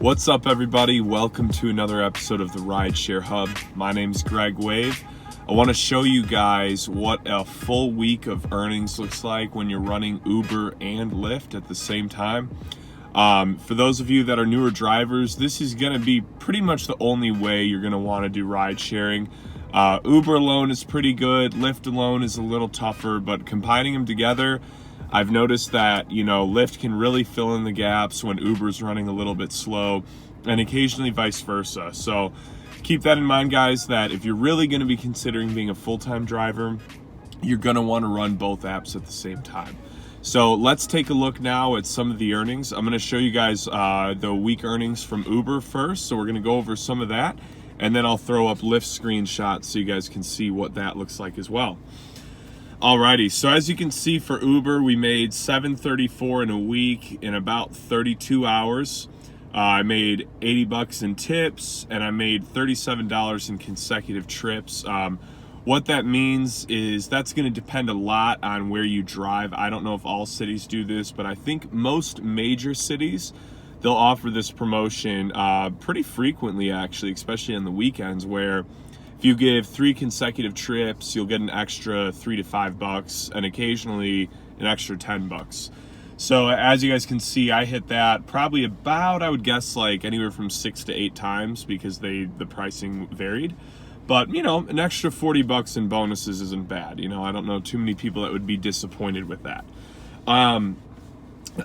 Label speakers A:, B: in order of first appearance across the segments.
A: What's up, everybody? Welcome to another episode of the Rideshare Hub. My name's Greg Wave. I want to show you guys what a full week of earnings looks like when you're running Uber and Lyft at the same time. For those of you that are newer drivers, this is going to be pretty much the only way you're going to want to do ride sharing. Uber alone is pretty good. Lyft alone is a little tougher, but combining them together, I've noticed that, Lyft can really fill in the gaps when Uber's running a little bit slow, and occasionally vice versa. So keep that in mind, guys, that if you're really going to be considering being a full-time driver, you're going to want to run both apps at the same time. So let's take a look now at some of the earnings. I'm going to show you guys the week earnings from Uber first. So we're going to go over some of that, and then I'll throw up Lyft screenshots so you guys can see what that looks like as well. Alrighty, so as you can see for Uber, we made $734 in a week in about 32 hours. I made $80 in tips, and I made $37 in consecutive trips. What that means is that's going to depend a lot on where you drive. I don't know if all cities do this, but I think most major cities, they'll offer this promotion pretty frequently, actually, especially on the weekends, where if you give 3 consecutive trips, you'll get an extra $3 to $5, and occasionally an extra $10. So as you guys can see, I hit that probably about, I would guess, like anywhere from 6 to 8 times because the pricing varied. But an extra $40 in bonuses isn't bad. I don't know too many people that would be disappointed with that.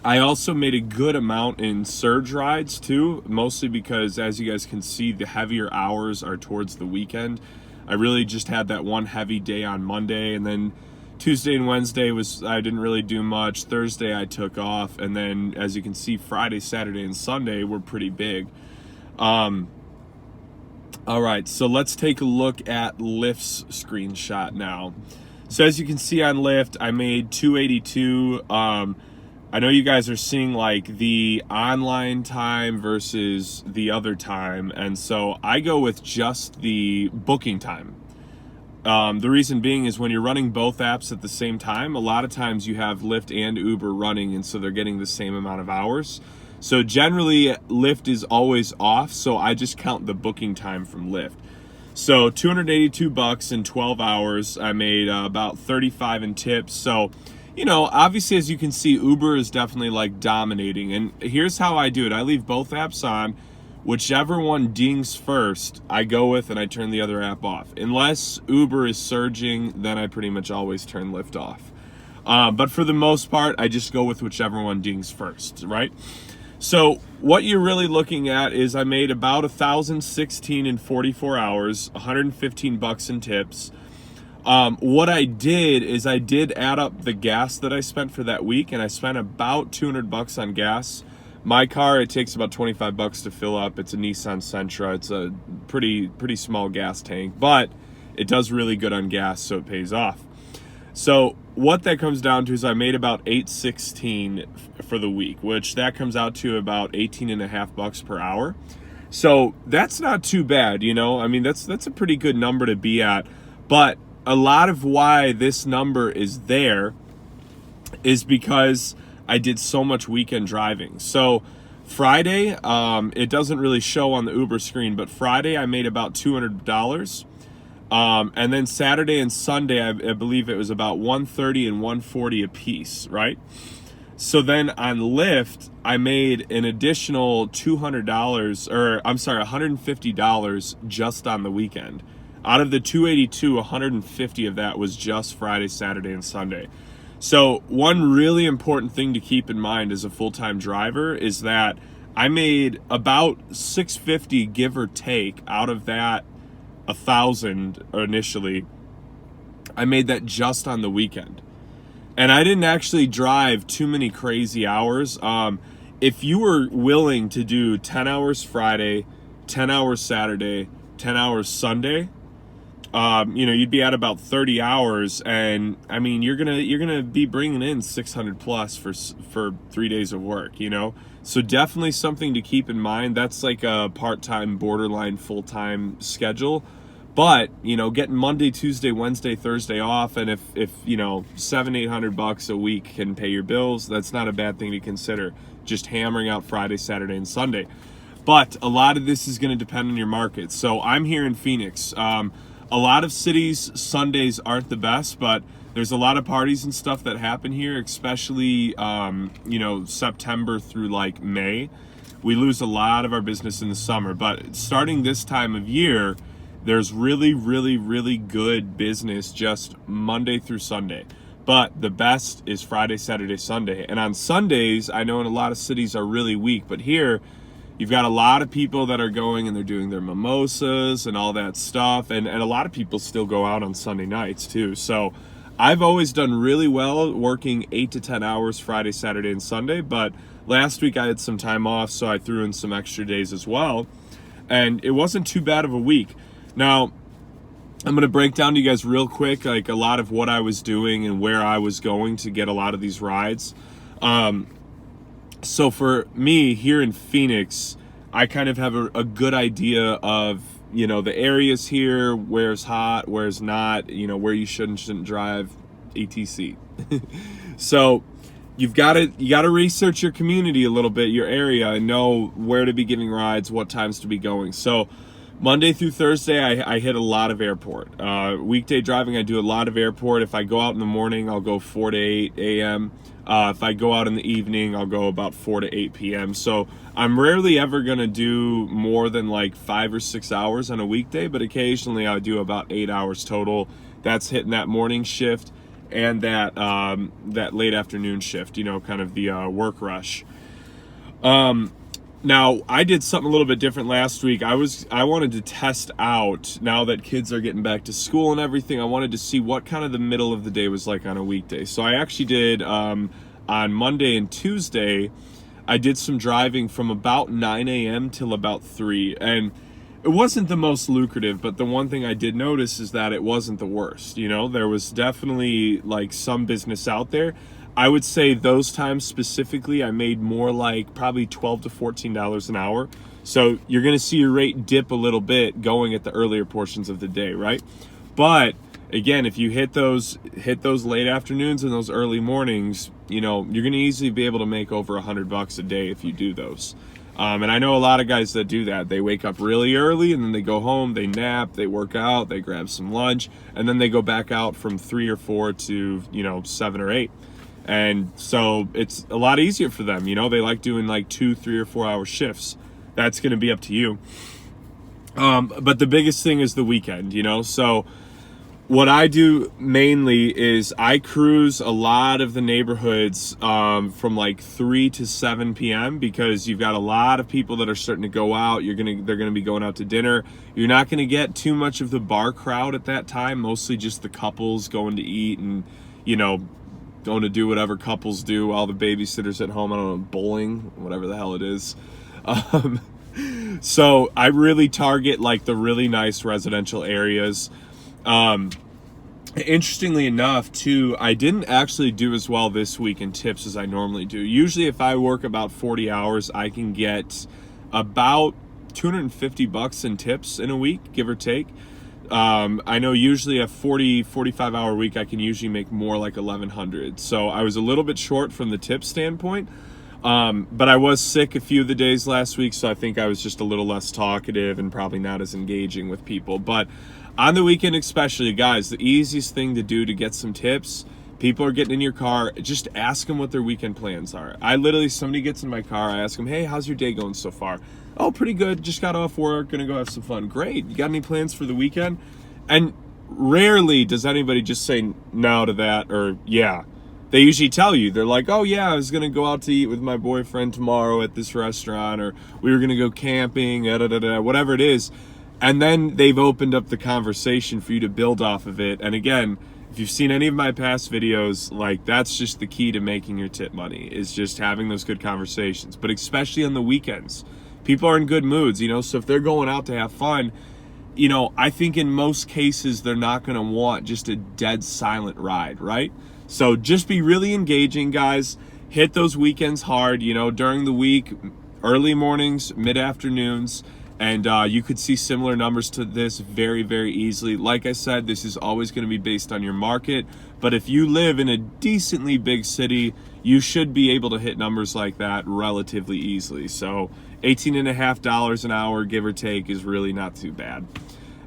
A: I also made a good amount in surge rides too, mostly because, as you guys can see, the heavier hours are towards the weekend. I really just had that one heavy day on Monday, and then Tuesday and Wednesday I didn't really do much. Thursday I took off, and then as you can see, Friday, Saturday, and Sunday were pretty big. All right, so let's take a look at Lyft's screenshot now. So as you can see on Lyft, I made $282. I know you guys are seeing like the online time versus the other time, and so I go with just the booking time. The reason being is when you're running both apps at the same time, a lot of times you have Lyft and Uber running, and so they're getting the same amount of hours. So generally, Lyft is always off, so I just count the booking time from Lyft. So $282 in 12 hours. I made about $35 in tips. So obviously, as you can see, Uber is definitely like dominating. And here's how I do it. I leave both apps on. Whichever one dings first, I go with, and I turn the other app off. Unless Uber is surging, then I pretty much always turn Lyft off. But for the most part, I just go with whichever one dings first, right? So what you're really looking at is I made about $1,016 in 44 hours, $115 in tips. What I did is I did add up the gas that I spent for that week, and I spent about $200 on gas. My car, it takes about $25 to fill up. It's a Nissan Sentra. It's a pretty small gas tank, but it does really good on gas, so it pays off. So what that comes down to is I made about $816 for the week, which that comes out to about $18.50 per hour. So that's not too bad, I mean, that's a pretty good number to be at. But a lot of why this number is there is because I did so much weekend driving. So Friday, it doesn't really show on the Uber screen, but Friday I made about $200. And then Saturday and Sunday, I believe it was about $130 and $140 a piece, right? So then on Lyft, I made an additional $150 just on the weekend. Out of the $282, $150 of that was just Friday, Saturday, and Sunday. So one really important thing to keep in mind as a full-time driver is that I made about $650, give or take, out of that $1,000 initially. I made that just on the weekend. And I didn't actually drive too many crazy hours. If you were willing to do 10 hours Friday, 10 hours Saturday, 10 hours Sunday, you'd be at about 30 hours, and I mean, you're gonna be bringing in 600 plus for 3 days of work, So definitely something to keep in mind. That's like a part-time, borderline full-time schedule. But, getting Monday, Tuesday, Wednesday, Thursday off, and if $700-800 a week can pay your bills, that's not a bad thing to consider. Just hammering out Friday, Saturday, and Sunday. But a lot of this is going to depend on your market. So I'm here in Phoenix. A lot of cities, Sundays aren't the best, but there's a lot of parties and stuff that happen here, especially, September through like May. We lose a lot of our business in the summer, but starting this time of year, there's really, really, really good business just Monday through Sunday. But the best is Friday, Saturday, Sunday. And on Sundays, I know in a lot of cities are really weak, but here you've got a lot of people that are going and they're doing their mimosas and all that stuff. And a lot of people still go out on Sunday nights too. So I've always done really well working 8 to 10 hours Friday, Saturday, and Sunday. But last week I had some time off, so I threw in some extra days as well. And it wasn't too bad of a week. Now, I'm going to break down to you guys real quick, like a lot of what I was doing and where I was going to get a lot of these rides. So for me here in Phoenix, I kind of have a good idea of, the areas here, where's hot, where's not, where you shouldn't drive, etc. So you got to research your community a little bit, your area, and know where to be giving rides, what times to be going. So Monday through Thursday, I hit a lot of airport. Weekday driving, I do a lot of airport. If I go out in the morning, I'll go 4 to 8 a.m. If I go out in the evening, I'll go about 4 to 8 p.m. So I'm rarely ever going to do more than like 5 or 6 hours on a weekday, but occasionally I do about 8 hours total. That's hitting that morning shift and that late afternoon shift, kind of the work rush. Now, I did something a little bit different last week. I wanted to test out, now that kids are getting back to school and everything, I wanted to see what kind of the middle of the day was like on a weekday. So I actually did, on Monday and Tuesday, I did some driving from about 9 a.m. till about 3. And it wasn't the most lucrative, but the one thing I did notice is that it wasn't the worst. There was definitely like some business out there. I would say those times specifically, I made more like probably $12 to $14 an hour. So you're going to see your rate dip a little bit going at the earlier portions of the day, right? But again, if you hit those late afternoons and those early mornings, you're going to easily be able to make over $100 a day if you do those. And I know a lot of guys that do that. They wake up really early and then they go home, they nap, they work out, they grab some lunch, and then they go back out from 3 or 4 to, 7 or 8. And so it's a lot easier for them. They like doing like 2, 3, or 4 hour shifts. That's going to be up to you. But the biggest thing is the weekend, so what I do mainly is I cruise a lot of the neighborhoods from like 3 to 7 p.m. because you've got a lot of people that are starting to go out. They're going to be going out to dinner. You're not going to get too much of the bar crowd at that time, mostly just the couples going to eat and, going to do whatever couples do while the babysitter's at home. I don't know, bowling, whatever the hell it is. So I really target like the really nice residential areas. Interestingly enough, too, I didn't actually do as well this week in tips as I normally do. Usually if I work about 40 hours, I can get about $250 in tips in a week, give or take. I know usually a 45 hour week, I can usually make more like 1,100. So I was a little bit short from the tip standpoint. But I was sick a few of the days last week, so I think I was just a little less talkative and probably not as engaging with people. But on the weekend especially, guys, the easiest thing to do to get some tips, people are getting in your car, just ask them what their weekend plans are. Somebody gets in my car, I ask them, hey, how's your day going so far? Oh, pretty good, just got off work, gonna go have some fun. Great, you got any plans for the weekend? And rarely does anybody just say no to that or yeah. They usually tell you, they're like, oh yeah, I was gonna go out to eat with my boyfriend tomorrow at this restaurant, or we were gonna go camping, whatever it is. And then they've opened up the conversation for you to build off of it. And again, if you've seen any of my past videos, like that's just the key to making your tip money, is just having those good conversations. But especially on the weekends, people are in good moods, so if they're going out to have fun, I think in most cases they're not gonna want just a dead silent ride, right? So just be really engaging, guys. Hit those weekends hard, during the week, early mornings, mid-afternoons, And you could see similar numbers to this very, very easily. Like I said, this is always going to be based on your market. But if you live in a decently big city, you should be able to hit numbers like that relatively easily. So $18.50 an hour, give or take, is really not too bad.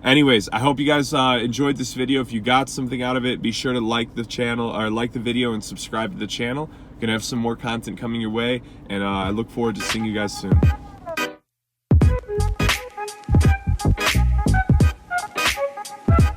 A: Anyways, I hope you guys enjoyed this video. If you got something out of it, be sure to like the channel, or like the video and subscribe to the channel. We're going to have some more content coming your way, and I look forward to seeing you guys soon.